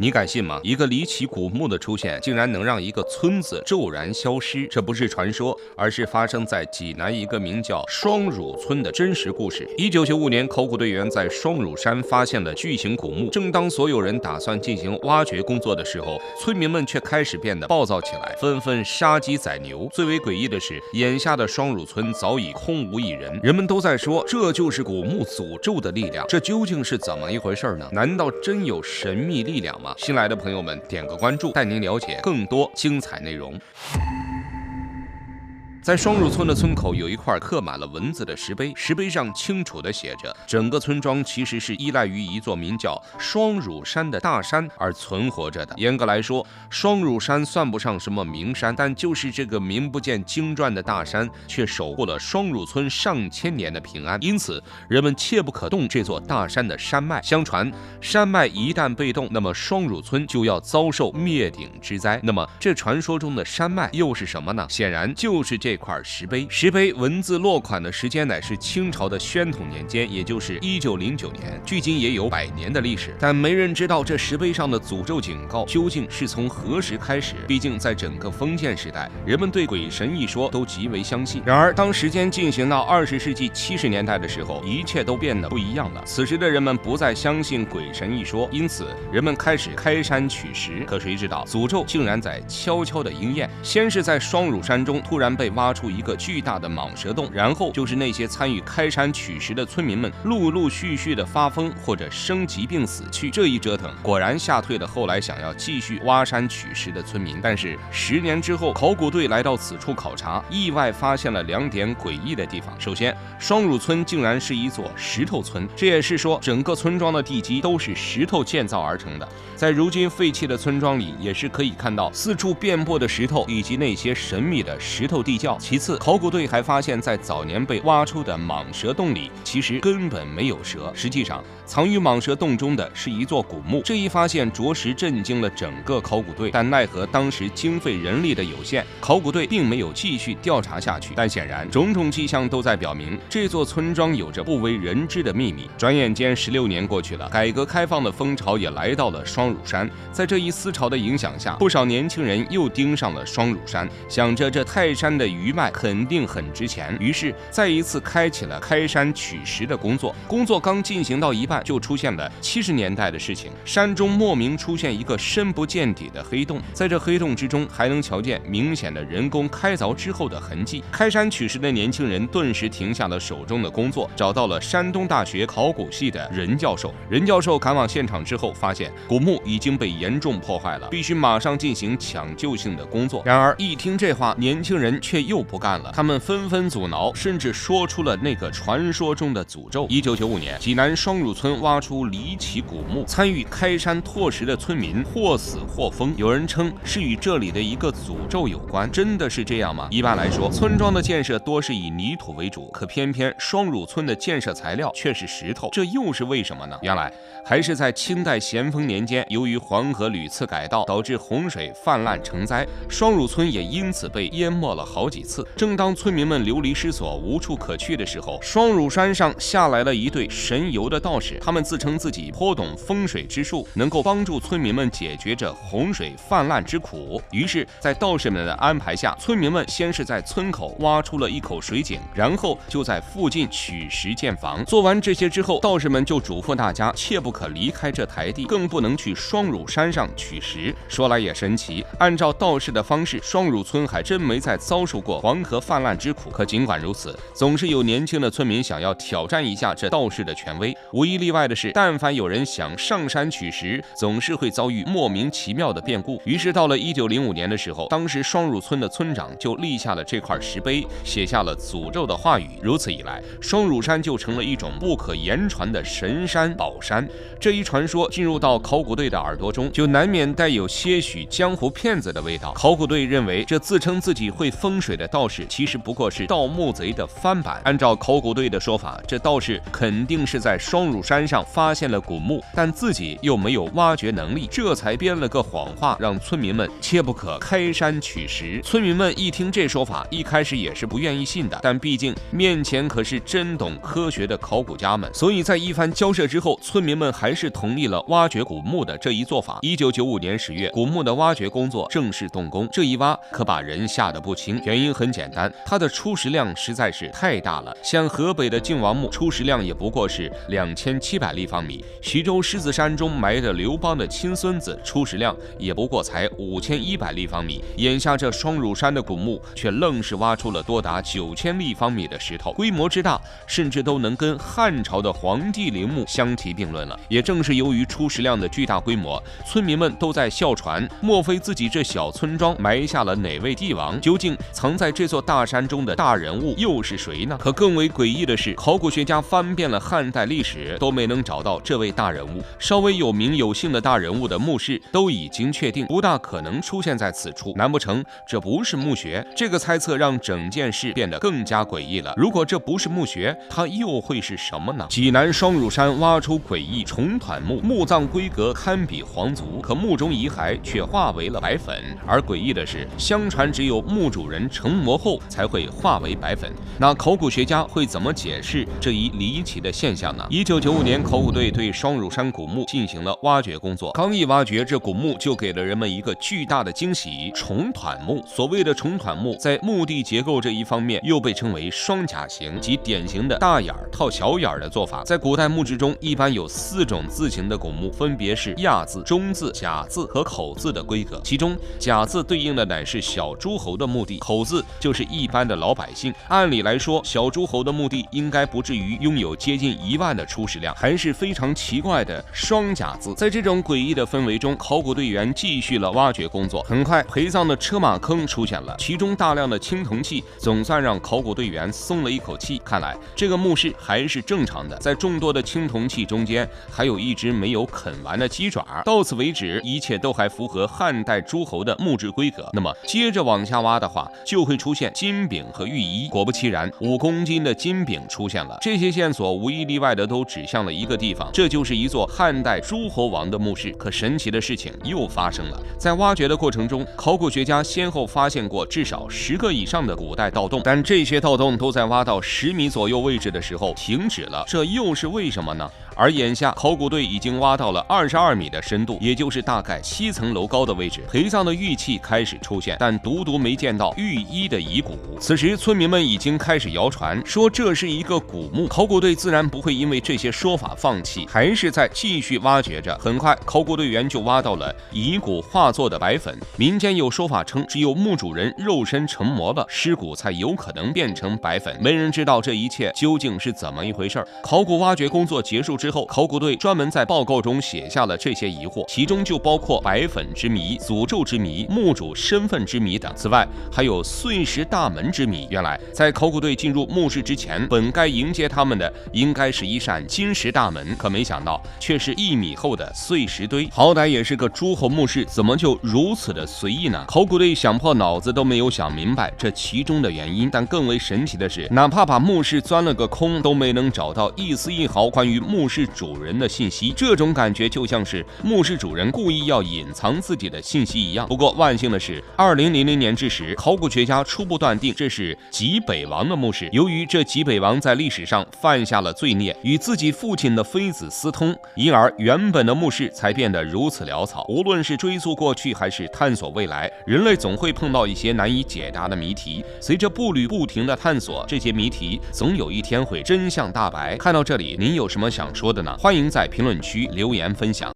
你敢信吗？一个离奇古墓的出现，竟然能让一个村子骤然消失。这不是传说，而是发生在济南一个名叫双乳村的真实故事。1995年，考古队员在双乳山发现了巨型古墓。正当所有人打算进行挖掘工作的时候，村民们却开始变得暴躁起来，纷纷杀鸡宰牛。最为诡异的是，眼下的双乳村早已空无一人，人们都在说这就是古墓诅咒的力量。这究竟是怎么一回事呢？难道真有神秘力量吗？新来的朋友们，点个关注，带您了解更多精彩内容。在双乳村的村口有一块刻满了文字的石碑，石碑上清楚地写着，整个村庄其实是依赖于一座名叫双乳山的大山而存活着的。严格来说，双乳山算不上什么名山，但就是这个名不见经传的大山，却守护了双乳村上千年的平安。因此，人们切不可动这座大山的山脉。相传，山脉一旦被动，那么双乳村就要遭受灭顶之灾。那么，这传说中的山脉又是什么呢？显然就是这块石碑。石碑文字落款的时间乃是清朝的宣统年间，也就是1909年，距今也有100年的历史。但没人知道这石碑上的诅咒警告究竟是从何时开始。毕竟在整个封建时代，人们对鬼神一说都极为相信。然而，当时间进行到20世纪70年代的时候，一切都变得不一样了。此时的人们不再相信鬼神一说，因此人们开始开山取石。可谁知道，诅咒竟然在悄悄的应验。先是在双乳山中突然被挖出一个巨大的蟒蛇洞，然后就是那些参与开山取石的村民们陆陆续续的发疯或者生疾病死去。这一折腾果然吓退了后来想要继续挖山取石的村民。但是10年之后，考古队来到此处考察，意外发现了2点诡异的地方。首先，双乳村竟然是一座石头村，这也是说整个村庄的地基都是石头建造而成的。在如今废弃的村庄里，也是可以看到四处遍布的石头以及那些神秘的石头地窖。其次，考古队还发现，在早年被挖出的蟒蛇洞里，其实根本没有蛇。实际上，藏于蟒蛇洞中的是一座古墓。这一发现着实震惊了整个考古队，但奈何当时经费人力的有限，考古队并没有继续调查下去。但显然，种种迹象都在表明，这座村庄有着不为人知的秘密。转眼间16年过去了，改革开放的风潮也来到了双乳山。在这一思潮的影响下，不少年轻人又盯上了双乳山，想着这泰山的余脉肯定很值钱，于是再一次开启了开山取石的工作。工作刚进行到一半，就出现了70年代的事情。山中莫名出现一个深不见底的黑洞，在这黑洞之中还能瞧见明显的人工开凿之后的痕迹。开山取石的年轻人顿时停下了手中的工作，找到了山东大学考古系的任教授。任教授赶往现场之后，发现古墓已经被严重破坏了，必须马上进行抢救性的工作。然而一听这话，年轻人却又不干了，他们纷纷阻挠，甚至说出了那个传说中的诅咒。1995年，济南双乳村挖出离奇古墓，参与开山拓石的村民或死或疯，有人称是与这里的一个诅咒有关。真的是这样吗？一般来说，村庄的建设多是以泥土为主，可偏偏双乳村的建设材料却是石头，这又是为什么呢？原来还是在清代咸丰年间，由于黄河屡次改道，导致洪水泛滥成灾，双乳村也因此被淹没了好几次。正当村民们流离失所，无处可去的时候，双乳山上下来了一对神游的道士，他们自称自己颇懂风水之术，能够帮助村民们解决这洪水泛滥之苦。于是，在道士们的安排下，村民们先是在村口挖出了一口水井，然后就在附近取石建房。做完这些之后，道士们就嘱咐大家切不可离开这台地，更不能去双乳山上取石。说来也神奇，按照道士的方式，双乳村还真没再遭受过黄河泛滥之苦。可尽管如此，总是有年轻的村民想要挑战一下这道士的权威。无一例外的是，但凡有人想上山取石，总是会遭遇莫名其妙的变故。于是到了1905年的时候，当时双乳村的村长就立下了这块石碑，写下了诅咒的话语。如此一来，双乳山就成了一种不可言传的神山宝山。这一传说进入到考古队的耳朵中，就难免带有些许江湖骗子的味道。考古队认为，这自称自己会风水的道士其实不过是盗墓贼的翻版。按照考古队的说法，这道士肯定是在双乳山上发现了古墓，但自己又没有挖掘能力，这才编了个谎话，让村民们切不可开山取石。村民们一听这说法，一开始也是不愿意信的，但毕竟面前可是真懂科学的考古家们，所以在一番交涉之后，村民们还是同意了挖掘古墓的这一做法。1995年10月，古墓的挖掘工作正式动工。这一挖可把人吓得不轻，原因很简单，它的出石量实在是太大了。像河北的靖王墓出石量也不过是2700立方米，徐州狮子山中埋着刘邦的亲孙子，出石量也不过才5100立方米。眼下这双乳山的古墓却愣是挖出了多达9000立方米的石头，规模之大，甚至都能跟汉朝的黄帝陵墓相提并论了。也正是由于出石量的巨大规模，村民们都在笑传，莫非自己这小村庄埋下了哪位帝王？究竟藏在这座大山中的大人物又是谁呢？可更为诡异的是，考古学家翻遍了汉代历史，都没能找到这位大人物。稍微有名有姓的大人物的墓室都已经确定不大可能出现在此处，难不成这不是墓穴？这个猜测让整件事变得更加诡异了。如果这不是墓穴，它又会是什么呢？济南双乳山挖出诡异重团墓，墓葬规格堪比皇族，可墓中遗骸却化为了白粉。而诡异的是，相传只有墓主人成魔后才会化为白粉。那考古学家会怎么解释这一离奇的现象呢？1995年，考古队对双乳山古墓进行了挖掘工作。刚一挖掘，这古墓就给了人们一个巨大的惊喜——重团墓。所谓的重团墓，在墓地结构这一方面又被称为双甲形，即典型的大眼套小眼的做法。在古代墓志中，一般有4种字形的古墓，分别是亚字、中字、甲字和口字的规格。其中甲字对应的乃是小诸侯的墓地，口字就是一般的老百姓。按理来说，小诸侯的墓地应该不至于拥有接近1万的出石量，还是非常奇怪的双甲字。在这种诡异的氛围中，考古队员继续了挖掘工作。很快，陪葬的车马坑出现了，其中大量的青铜器，总算让考古队员松了一口气。看来这个墓室还是正常的。在众多的青铜器中间，还有一只没有啃完的鸡爪。到此为止，一切都还符合汉代诸侯的墓志规格。那么接着往下挖的话，就会出现金饼和玉衣。果不其然，5公斤的金饼出现了。这些线索无一例外的都指向了一个地方，这就是一座汉代诸侯王的墓室。可神奇的事情又发生了，在挖掘的过程中，考古学家先后发现过至少10个以上的古代盗洞，但这些盗洞都在挖到10米左右位置的时候停止了，这又是为什么呢？而眼下考古队已经挖到了22米的深度，也就是大概7层楼高的位置。陪葬的玉器开始出现，但独独没见到玉衣的遗骨。此时村民们已经开始谣传说这是一个古墓，考古队自然不会因为这些说法放弃，还是在继续挖掘着。很快考古队员就挖到了遗骨化作的白粉。民间有说法称，只有墓主人肉身成魔了，尸骨才有可能变成白粉。没人知道这一切究竟是怎么一回事。考古挖掘工作结束之后，考古队专门在报告中写下了这些疑惑，其中就包括白粉之谜、诅咒之谜、墓主身份之谜等。此外还有碎石大门之谜。原来在考古队进入墓室之前，本该迎接他们的应该是一扇金石大门，可没想到却是1米厚的碎石堆。好歹也是个诸侯墓室，怎么就如此的随意呢？考古队想破脑子都没有想明白这其中的原因。但更为神奇的是，哪怕把墓室钻了个空，都没能找到一丝一毫关于墓室主人的信息。这种感觉就像是墓室主人故意要隐藏自己的信息一样。不过万幸的是，2000年之时，考古学家初步断定这是济北王的墓室。由于这济北王在历史上犯下了罪孽，与自己父亲的妃子私通，因而原本的墓室才变得如此潦草。无论是追溯过去还是探索未来，人类总会碰到一些难以解答的谜题。随着步履不停的探索，这些谜题总有一天会真相大白。看到这里，您有什么想说的呢？欢迎在评论区留言分享。